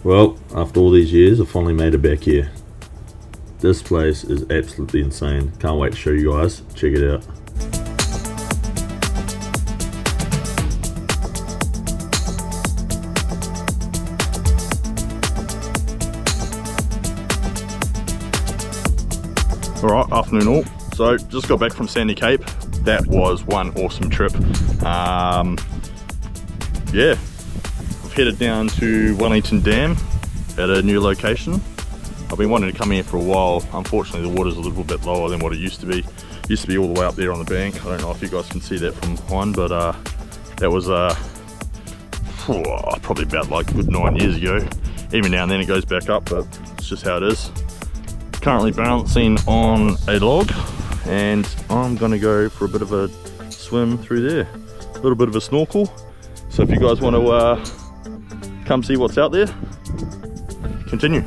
Well, after all these years, I finally made it back here. This place is absolutely insane. Can't wait to show you guys. Check it out. Alright, afternoon all. So just got back from Sandy Cape. That was one awesome trip. Yeah, I've headed down to Wellington Dam at a new location. I've been wanting to come here for a while. Unfortunately the water's a little bit lower than what it used to be. It used to be all the way up there on the bank. I don't know if you guys can see that from behind, but that was probably about like a good 9 years ago. Even now and then it goes back up, but it's just how it is. Currently balancing on a log, and I'm gonna go for a bit of a swim through there, a little bit of a snorkel. So if you guys want to come see what's out there, continue.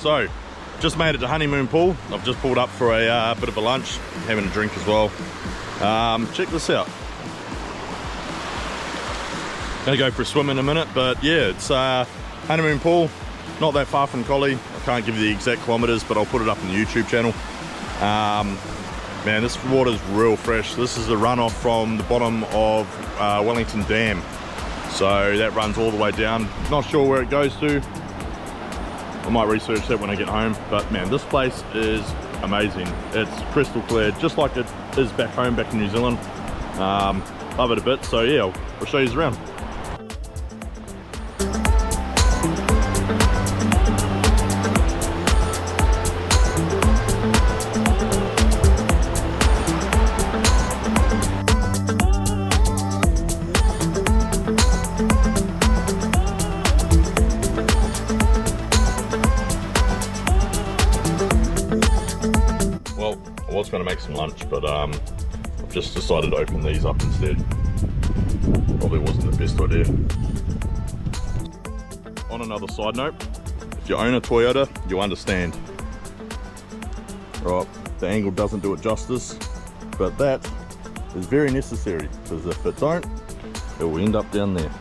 So, just made it to Honeymoon pool. I've just pulled up for a bit of a lunch, having a drink as well. Check this out. Gonna go for a swim in a minute, but yeah, it's Honeymoon pool, not that far from Collie. I can't give you the exact kilometers, but I'll put it up on the YouTube channel. Man, this water's real fresh. This is the runoff from the bottom of Wellington Dam. So that runs all the way down. Not sure where it goes to. I might research that when I get home, but man, this place is amazing. It's crystal clear, just like it is back home, back in New Zealand. Love it a bit, so yeah, I'll show you around. I was going to make some lunch, but I've just decided to open these up instead. Probably wasn't the best idea. On another side note, if you own a Toyota, you understand. Right, the angle doesn't do it justice, but that is very necessary, because if it don't, it will end up down there.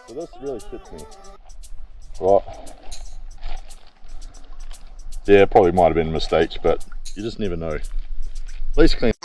So this really fits me. Right. Yeah, probably might have been mistakes, but you just never know. At least clean.